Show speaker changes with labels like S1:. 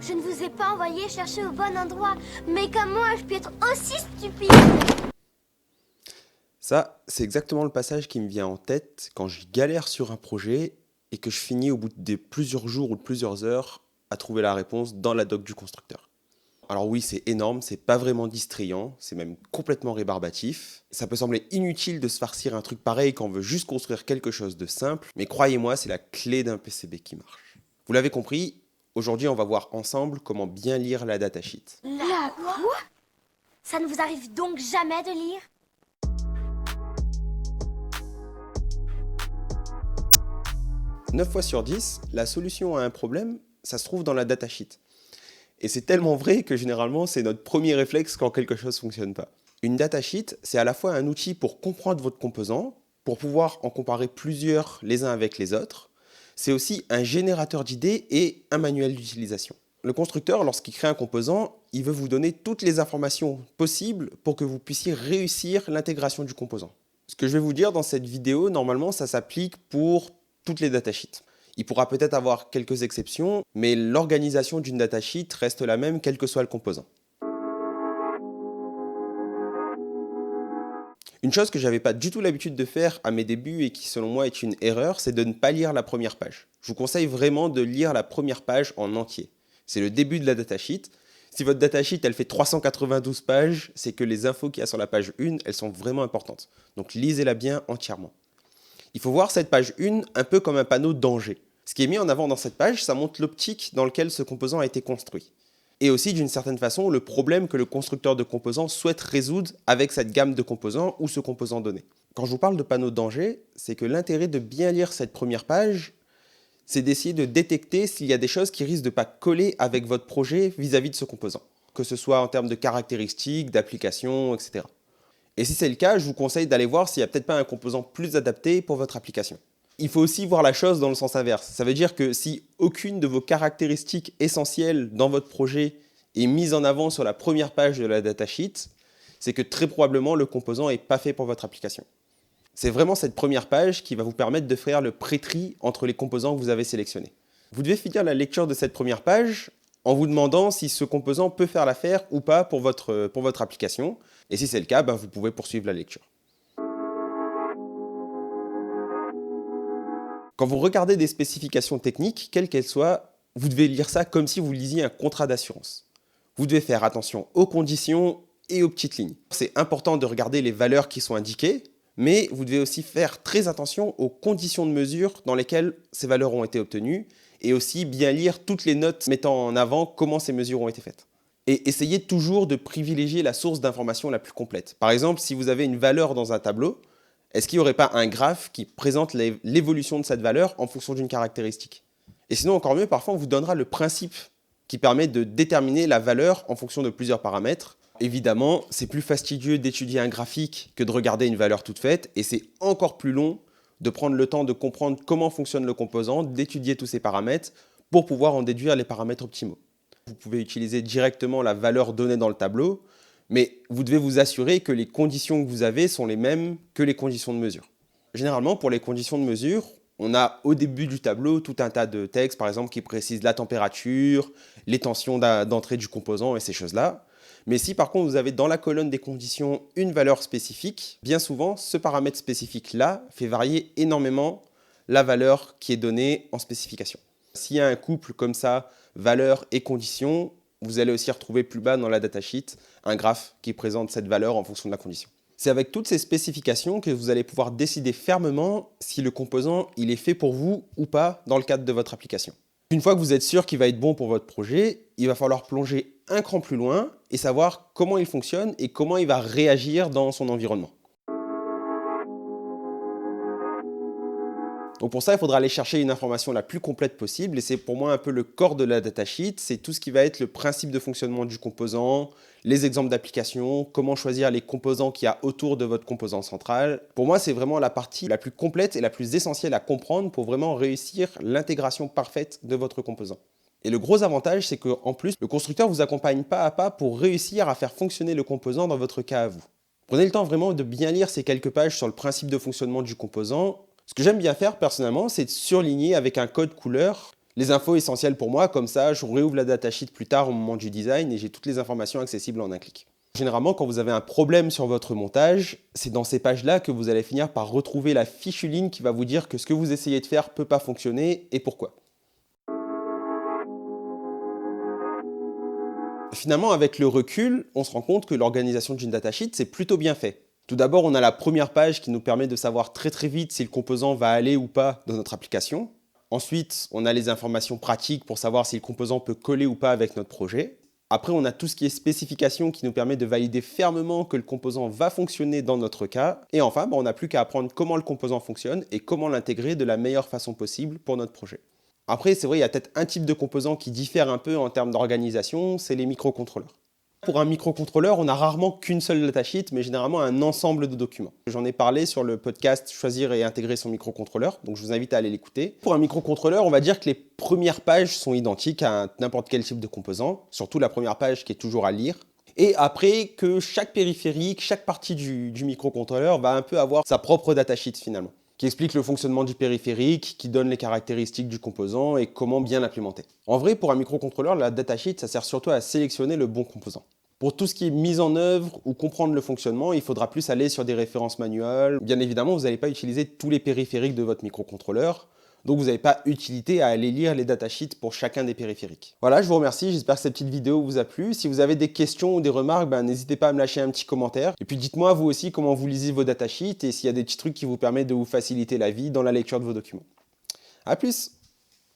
S1: Je ne vous ai pas envoyé chercher au bon endroit. Mais comment ai-je pu être aussi stupide?
S2: Ça, c'est exactement le passage qui me vient en tête quand je galère sur un projet et que je finis au bout de plusieurs jours ou de plusieurs heures à trouver la réponse dans la doc du constructeur. Alors oui, c'est énorme, c'est pas vraiment distrayant, c'est même complètement rébarbatif. Ça peut sembler inutile de se farcir un truc pareil quand on veut juste construire quelque chose de simple, mais croyez-moi, c'est la clé d'un PCB qui marche. Vous l'avez compris, aujourd'hui on va voir ensemble comment bien lire la datasheet.
S1: La quoi? Ça ne vous arrive donc jamais de lire?
S2: 9 fois sur 10, la solution à un problème, ça se trouve dans la datasheet. Et c'est tellement vrai que généralement, c'est notre premier réflexe quand quelque chose ne fonctionne pas. Une datasheet, c'est à la fois un outil pour comprendre votre composant, pour pouvoir en comparer plusieurs les uns avec les autres. C'est aussi un générateur d'idées et un manuel d'utilisation. Le constructeur, lorsqu'il crée un composant, il veut vous donner toutes les informations possibles pour que vous puissiez réussir l'intégration du composant. Ce que je vais vous dire dans cette vidéo, normalement, ça s'applique pour toutes les datasheets. Il pourra peut-être avoir quelques exceptions, mais l'organisation d'une datasheet reste la même quel que soit le composant. Une chose que je n'avais pas du tout l'habitude de faire à mes débuts et qui selon moi est une erreur, c'est de ne pas lire la première page. Je vous conseille vraiment de lire la première page en entier. C'est le début de la datasheet. Si votre datasheet elle fait 392 pages, c'est que les infos qu'il y a sur la page 1, elles sont vraiment importantes. Donc lisez-la bien entièrement. Il faut voir cette page 1 un peu comme un panneau danger. Ce qui est mis en avant dans cette page, ça montre l'optique dans laquelle ce composant a été construit. Et aussi, d'une certaine façon, le problème que le constructeur de composants souhaite résoudre avec cette gamme de composants ou ce composant donné. Quand je vous parle de panneau danger, c'est que l'intérêt de bien lire cette première page, c'est d'essayer de détecter s'il y a des choses qui risquent de ne pas coller avec votre projet vis-à-vis de ce composant. Que ce soit en termes de caractéristiques, d'applications, etc. Et si c'est le cas, je vous conseille d'aller voir s'il n'y a peut-être pas un composant plus adapté pour votre application. Il faut aussi voir la chose dans le sens inverse. Ça veut dire que si aucune de vos caractéristiques essentielles dans votre projet est mise en avant sur la première page de la datasheet, c'est que très probablement le composant n'est pas fait pour votre application. C'est vraiment cette première page qui va vous permettre de faire le pré-tri entre les composants que vous avez sélectionnés. Vous devez finir la lecture de cette première page en vous demandant si ce composant peut faire l'affaire ou pas pour votre application. Et si c'est le cas, vous pouvez poursuivre la lecture. Quand vous regardez des spécifications techniques, quelles qu'elles soient, vous devez lire ça comme si vous lisiez un contrat d'assurance. Vous devez faire attention aux conditions et aux petites lignes. C'est important de regarder les valeurs qui sont indiquées, mais vous devez aussi faire très attention aux conditions de mesure dans lesquelles ces valeurs ont été obtenues et aussi bien lire toutes les notes mettant en avant comment ces mesures ont été faites. Et essayez toujours de privilégier la source d'information la plus complète. Par exemple, si vous avez une valeur dans un tableau, est-ce qu'il n'y aurait pas un graphe qui présente l'évolution de cette valeur en fonction d'une caractéristique? Et sinon, encore mieux, parfois on vous donnera le principe qui permet de déterminer la valeur en fonction de plusieurs paramètres. Évidemment, c'est plus fastidieux d'étudier un graphique que de regarder une valeur toute faite, et c'est encore plus long de prendre le temps de comprendre comment fonctionne le composant, d'étudier tous ces paramètres pour pouvoir en déduire les paramètres optimaux. Vous pouvez utiliser directement la valeur donnée dans le tableau, mais vous devez vous assurer que les conditions que vous avez sont les mêmes que les conditions de mesure. Généralement, pour les conditions de mesure, on a au début du tableau tout un tas de textes, par exemple, qui précisent la température, les tensions d'entrée du composant et ces choses-là. Mais si par contre vous avez dans la colonne des conditions une valeur spécifique, bien souvent, ce paramètre spécifique-là fait varier énormément la valeur qui est donnée en spécification. S'il y a un couple comme ça, valeur et condition, vous allez aussi retrouver plus bas dans la datasheet un graphe qui présente cette valeur en fonction de la condition. C'est avec toutes ces spécifications que vous allez pouvoir décider fermement si le composant il est fait pour vous ou pas dans le cadre de votre application. Une fois que vous êtes sûr qu'il va être bon pour votre projet, il va falloir plonger un cran plus loin et savoir comment il fonctionne et comment il va réagir dans son environnement. Donc pour ça, il faudra aller chercher une information la plus complète possible et c'est pour moi un peu le corps de la datasheet, c'est tout ce qui va être le principe de fonctionnement du composant, les exemples d'application, comment choisir les composants qu'il y a autour de votre composant central. Pour moi, c'est vraiment la partie la plus complète et la plus essentielle à comprendre pour vraiment réussir l'intégration parfaite de votre composant. Et le gros avantage, c'est qu'en plus, le constructeur vous accompagne pas à pas pour réussir à faire fonctionner le composant dans votre cas à vous. Prenez le temps vraiment de bien lire ces quelques pages sur le principe de fonctionnement du composant. Ce que j'aime bien faire personnellement, c'est de surligner avec un code couleur Les infos essentielles pour moi, comme ça, je réouvre la datasheet plus tard au moment du design et j'ai toutes les informations accessibles en un clic. Généralement, quand vous avez un problème sur votre montage, c'est dans ces pages-là que vous allez finir par retrouver la fichue ligne qui va vous dire que ce que vous essayez de faire ne peut pas fonctionner et pourquoi. Finalement, avec le recul, on se rend compte que l'organisation d'une datasheet, c'est plutôt bien fait. Tout d'abord, on a la première page qui nous permet de savoir très vite si le composant va aller ou pas dans notre application. Ensuite, on a les informations pratiques pour savoir si le composant peut coller ou pas avec notre projet. Après, on a tout ce qui est spécification qui nous permet de valider fermement que le composant va fonctionner dans notre cas. Et enfin, on n'a plus qu'à apprendre comment le composant fonctionne et comment l'intégrer de la meilleure façon possible pour notre projet. Après, c'est vrai, il y a peut-être un type de composant qui diffère un peu en termes d'organisation, c'est les microcontrôleurs. Pour un microcontrôleur, on n'a rarement qu'une seule datasheet, mais généralement un ensemble de documents. J'en ai parlé sur le podcast Choisir et intégrer son microcontrôleur, donc je vous invite à aller l'écouter. Pour un microcontrôleur, on va dire que les premières pages sont identiques à n'importe quel type de composant, surtout la première page qui est toujours à lire. Et après que chaque périphérique, chaque partie du microcontrôleur va un peu avoir sa propre datasheet finalement, qui explique le fonctionnement du périphérique, qui donne les caractéristiques du composant et comment bien l'implémenter. En vrai, pour un microcontrôleur, la datasheet, ça sert surtout à sélectionner le bon composant. Pour tout ce qui est mise en œuvre ou comprendre le fonctionnement, il faudra plus aller sur des références manuelles. Bien évidemment, vous n'allez pas utiliser tous les périphériques de votre microcontrôleur, donc vous n'avez pas utilité à aller lire les datasheets pour chacun des périphériques. Voilà, je vous remercie, j'espère que cette petite vidéo vous a plu. Si vous avez des questions ou des remarques, n'hésitez pas à me lâcher un petit commentaire. Et puis dites-moi vous aussi comment vous lisez vos datasheets et s'il y a des petits trucs qui vous permettent de vous faciliter la vie dans la lecture de vos documents. A plus!